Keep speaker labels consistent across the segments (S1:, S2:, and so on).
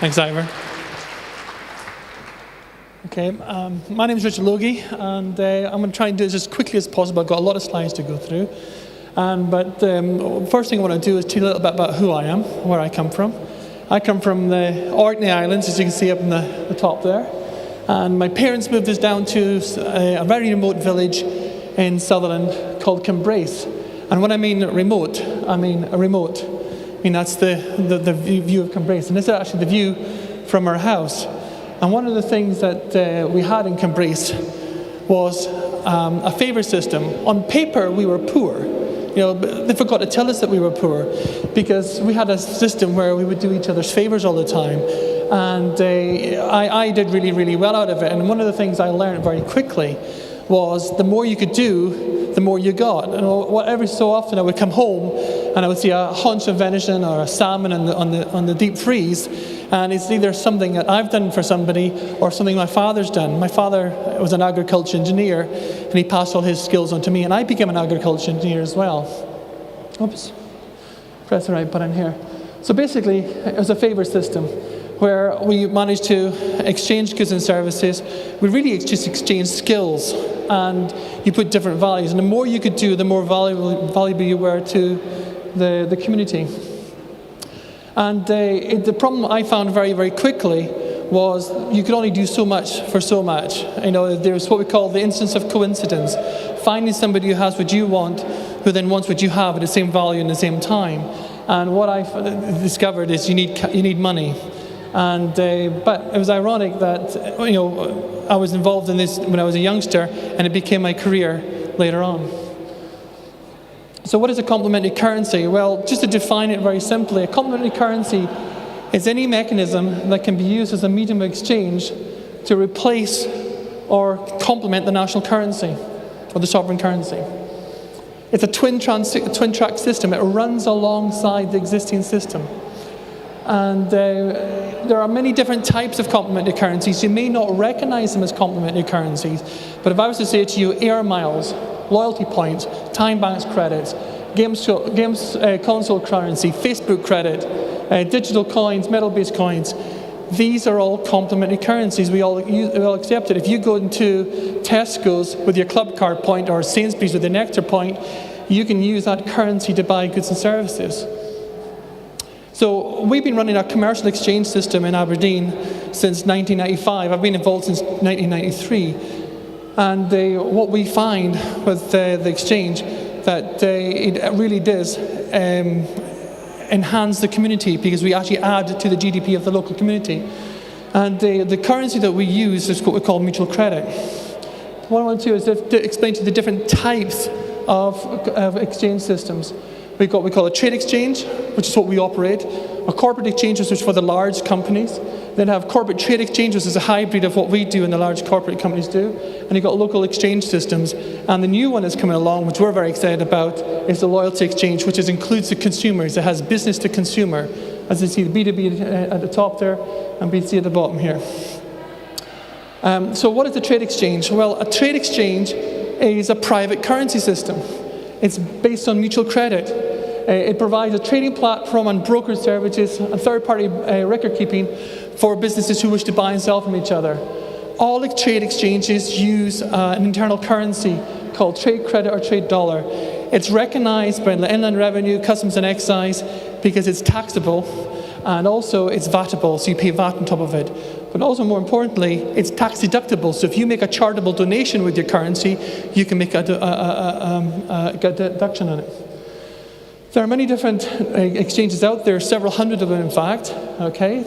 S1: Thanks, Ivor. Okay, my name is Richard Logie, and I'm going to try and do this as quickly as possible. I've got a lot of slides to go through. But first thing I want to do is tell you a little bit about who I am, where I come from. I come from the Orkney Islands, as you can see up in the top there. And my parents moved us down to a very remote village in Sutherland called Cumbrace. And when I mean remote, I mean a remote. I mean, that's the view of Cumbrace. And this is actually the view from our house. And one of the things that we had in Cumbrace was a favour system. On paper, we were poor. You know, they forgot to tell us that we were poor because we had a system where we would do each other's favours all the time. And I did really, really well out of it. And one of the things I learned very quickly was the more you could do, the more you got. And every so often I would come home and I would see a haunch of venison or a salmon on the deep freeze. And it's either something that I've done for somebody or something my father's done. My father was an agriculture engineer, and he passed all his skills on to me, and I became an agriculture engineer as well. Oops, press the right button here. So basically, it was a favour system where we managed to exchange goods and services. We really just exchanged skills, and you put different values. And the more you could do, the more valuable you were to the community. And the problem I found very, very quickly was you could only do so much for so much. You know, there's what we call the instance of coincidence. Finding somebody who has what you want, who then wants what you have at the same value and the same time. And what I discovered is you need money. And but it was ironic that I was involved in this when I was a youngster, and it became my career later on. So what is a complementary currency? Well, just to define it very simply, a complementary currency is any mechanism that can be used as a medium of exchange to replace or complement the national currency or the sovereign currency. It's a twin-track system. It runs alongside the existing system. And there are many different types of complementary currencies. You may not recognize them as complementary currencies, but if I was to say to you air miles, loyalty points, time banks credits, games console currency, Facebook credit, digital coins, metal-based coins, these are all complementary currencies. We all accept it. If you go into Tesco's with your club card point or Sainsbury's with your Nectar point, you can use that currency to buy goods and services. So we've been running a commercial exchange system in Aberdeen since 1995. I've been involved since 1993. And what we find with the exchange, that it really does enhance the community because we actually add to the GDP of the local community. And the currency that we use is what we call mutual credit. What I want to do is to explain to you the different types of exchange systems. We've got what we call a trade exchange, which is what we operate. A corporate exchange, which is for the large companies. Then have corporate trade exchange, which is a hybrid of what we do and the large corporate companies do. And you've got local exchange systems. And the new one that's coming along, which we're very excited about, is the loyalty exchange, which includes the consumers. It has business to consumer. As you see, the B2B at the top there and B2C at the bottom here. So what is a trade exchange? Well, a trade exchange is a private currency system. It's based on mutual credit. It provides a trading platform and brokerage services and third-party record keeping for businesses who wish to buy and sell from each other. All trade exchanges use an internal currency called trade credit or trade dollar. It's recognized by the Inland Revenue, Customs and Excise because it's taxable, and also it's VAT-able, so you pay VAT on top of it. But also, more importantly, it's tax deductible. So if you make a charitable donation with your currency, you can make a deduction on it. There are many different exchanges out there, several hundred of them, in fact. Okay,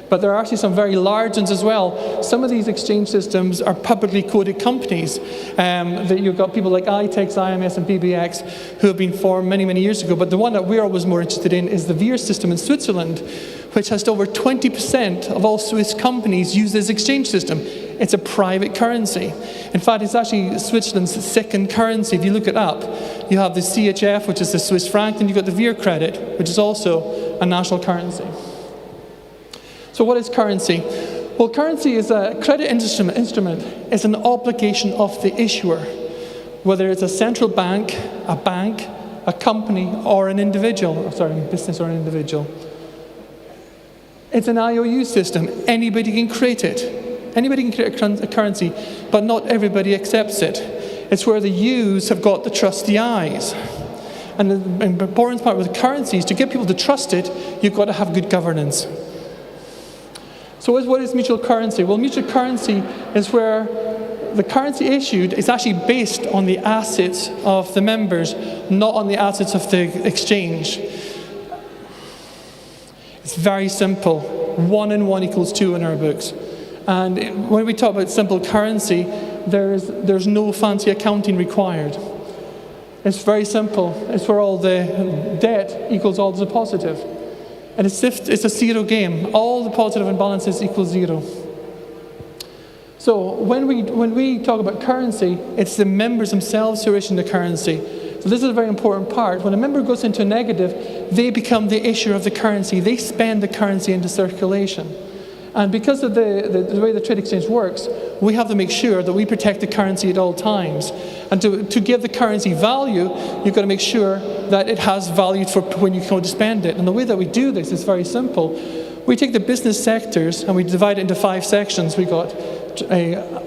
S1: but there are actually some very large ones as well. Some of these exchange systems are publicly quoted companies. That you've got people like iTex, IMS, and BBX who have been formed many, many years ago. But the one that we're always more interested in is the VIR system in Switzerland, which has over 20% of all Swiss companies use this exchange system. It's a private currency. In fact, it's actually Switzerland's second currency. If you look it up, you have the CHF, which is the Swiss franc, and you've got the VIR credit, which is also a national currency. So what is currency? Well, currency is a credit instrument. It's an obligation of the issuer, whether it's a central bank, a company, or an individual, business or an individual. It's an IOU system. Anybody can create it. Anybody can create a currency, but not everybody accepts it. It's where the U's have got the trusty I's. And the important part with currencies, to get people to trust it, you've got to have good governance. So what is mutual currency? Well, mutual currency is where the currency issued is actually based on the assets of the members, not on the assets of the exchange. It's very simple. 1 and 1 equals 2 in our books. And when we talk about simple currency, there's no fancy accounting required. It's very simple. It's where all the debt equals all the positive. And it's a zero game. All the positive imbalances equal 0. So when we talk about currency, it's the members themselves who are issuing the currency. So this is a very important part. When a member goes into a negative, they become the issuer of the currency. They spend the currency into circulation. And because of the way the trade exchange works, we have to make sure that we protect the currency at all times. And to give the currency value, you've got to make sure that it has value for when you go to spend it. And the way that we do this is very simple. We take the business sectors and we divide it into 5 sections. We've got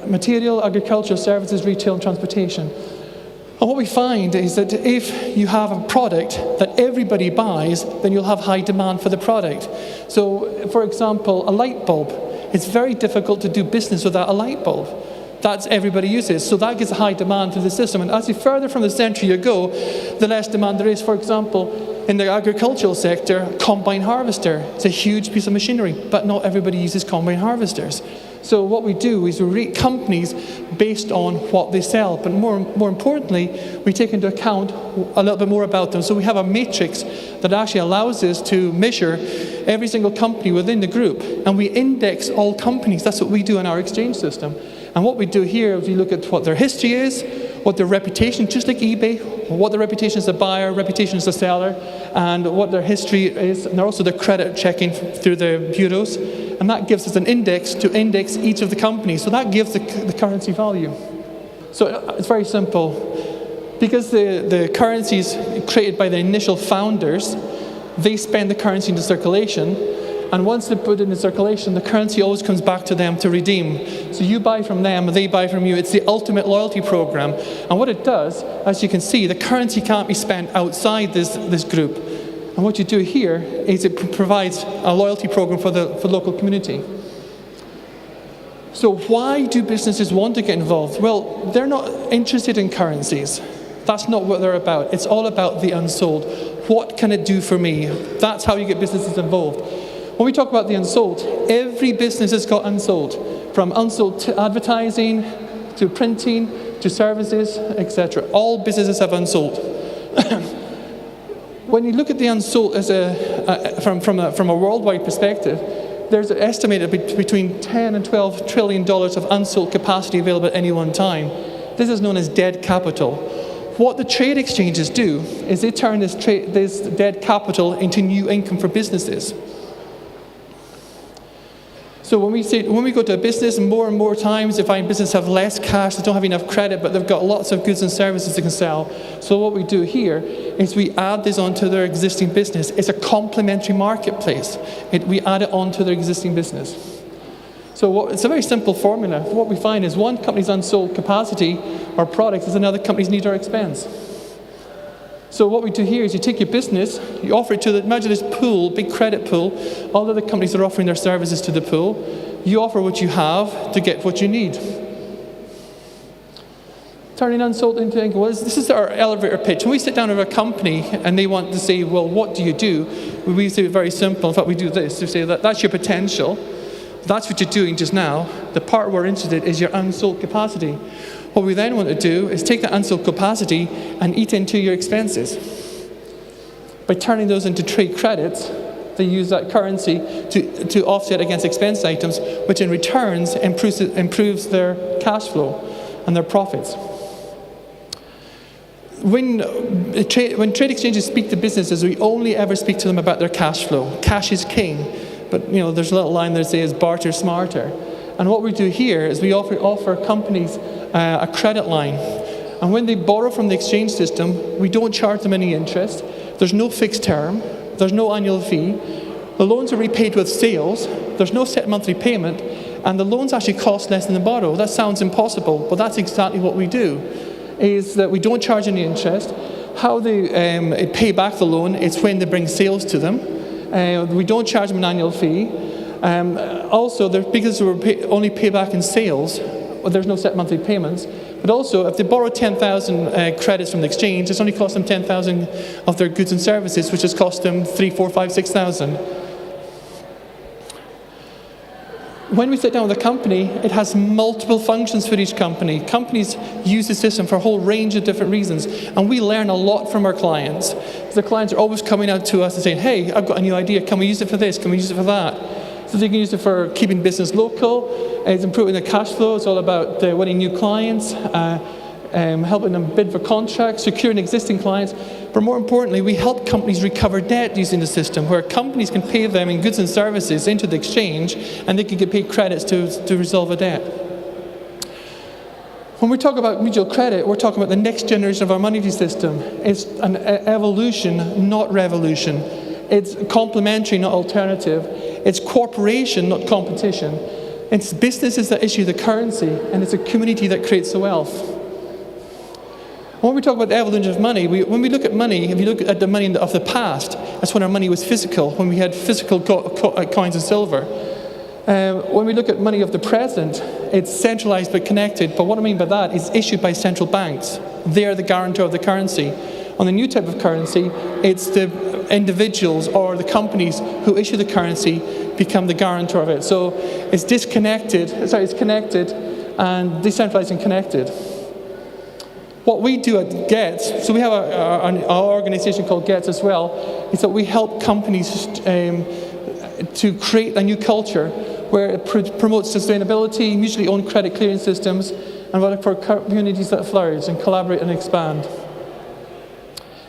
S1: material, agriculture, services, retail, and transportation. And what we find is that if you have a product that everybody buys, then you'll have high demand for the product. So, for example, a light bulb. It's very difficult to do business without a light bulb. That's everybody uses. So that gives a high demand for the system. And as you further from the centre you go, the less demand there is. For example, in the agricultural sector, combine harvester. It's a huge piece of machinery, but not everybody uses combine harvesters. So what we do is we rate companies based on what they sell, but more importantly, we take into account a little bit more about them. So we have a matrix that actually allows us to measure every single company within the group, and we index all companies. That's what we do in our exchange system. And what we do here is we look at what their history is, what their reputation, just like eBay, what their reputation as a buyer, reputation as a seller, and what their history is, and also their credit checking through the bureaus. And that gives us an index to index each of the companies. So that gives the currency value. So it's very simple. Because the currency is created by the initial founders, they spend the currency into circulation. And once they put it into circulation, the currency always comes back to them to redeem. So you buy from them, they buy from you. It's the ultimate loyalty program. And what it does, as you can see, the currency can't be spent outside this group. And what you do here is it provides a loyalty program for the local community. So why do businesses want to get involved? Well, they're not interested in currencies. That's not what they're about. It's all about the unsold. What can it do for me? That's how you get businesses involved. When we talk about the unsold, every business has got unsold. From unsold to advertising, to printing, to services, etc. All businesses have unsold. When you look at the unsold as from a worldwide perspective, there's estimated between 10 and 12 trillion dollars of unsold capacity available at any one time. This is known as dead capital. What the trade exchanges do is they turn this dead capital into new income for businesses. So when we go to a business, more and more times they find businesses have less cash, they don't have enough credit, but they've got lots of goods and services they can sell. So what we do here is we add this onto their existing business. It's a complementary marketplace. We add it onto their existing business. So it's a very simple formula. What we find is one company's unsold capacity or products is another company's need or expense. So what we do here is you take your business, you offer it to imagine this pool, big credit pool. All other companies are offering their services to the pool. You offer what you have to get what you need. Turning unsold into income. Well, this is our elevator pitch. When we sit down with a company and they want to say, well, what do you do? We say very simple. In fact, we do this. We say that's your potential. That's what you're doing just now. The part we're interested in is your unsold capacity. What we then want to do is take that unsold capacity and eat into your expenses. By turning those into trade credits, they use that currency to offset against expense items, which in returns improves their cash flow and their profits. When trade exchanges speak to businesses, we only ever speak to them about their cash flow. Cash is king. But there's a little line that says barter smarter. And what we do here is we offer companies a credit line. And when they borrow from the exchange system, we don't charge them any interest. There's no fixed term. There's no annual fee. The loans are repaid with sales. There's no set monthly payment, and the loans actually cost less than the borrow. That sounds impossible, but that's exactly what we do, is that we don't charge any interest. How they pay back the loan is when they bring sales to them. We don't charge them an annual fee. Also, because we're only pay back in sales, well, there's no set monthly payments. But also, if they borrow 10,000 credits from the exchange, it's only cost them 10,000 of their goods and services, which has cost them 3, 4, 5, 6,000. When we sit down with a company, it has multiple functions for each company. Companies use the system for a whole range of different reasons, and we learn a lot from our clients. The clients are always coming out to us and saying, hey, I've got a new idea, can we use it for this, can we use it for that? So they can use it for keeping business local, it's improving the cash flow, it's all about winning new clients, helping them bid for contracts, securing existing clients. But more importantly, we help companies recover debt using the system, where companies can pay them in goods and services into the exchange, and they can get paid credits to resolve a debt. When we talk about mutual credit, we're talking about the next generation of our money system. It's an evolution, not revolution. It's complementary, not alternative. It's cooperation, not competition. It's businesses that issue the currency, and it's a community that creates the wealth. When we talk about the evolution of money, when we look at money, if you look at the money of the past, that's when our money was physical, when we had physical coins of silver. When we look at money of the present, it's centralized but connected. But what I mean by that is issued by central banks. They are the guarantor of the currency. On the new type of currency, it's the individuals or the companies who issue the currency become the guarantor of it. So it's it's connected and decentralized and connected. What we do at GETS, so we have our organization called GETS as well, is that we help companies to create a new culture where it promotes sustainability, mutually owned credit clearing systems, and for communities that flourish and collaborate and expand.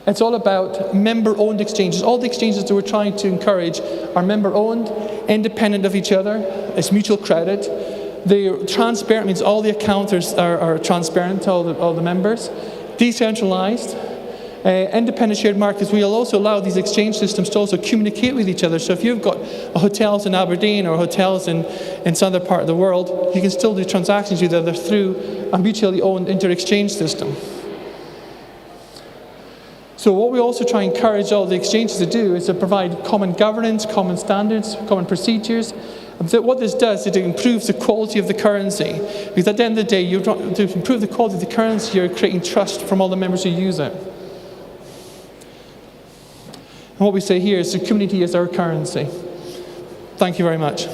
S1: It's all about member-owned exchanges. All the exchanges that we're trying to encourage are member-owned, independent of each other. It's mutual credit. They're transparent, means all the accounts are transparent to all the members. Decentralized. Independent shared markets. We'll also allow these exchange systems to also communicate with each other. So if you've got hotels in Aberdeen or hotels in some other part of the world, you can still do transactions with each other through a mutually owned inter-exchange system. So what we also try and encourage all the exchanges to do is to provide common governance, common standards, common procedures. What this does is it improves the quality of the currency. Because at the end of the day, to improve the quality of the currency, you're creating trust from all the members who use it. And what we say here is the community is our currency. Thank you very much.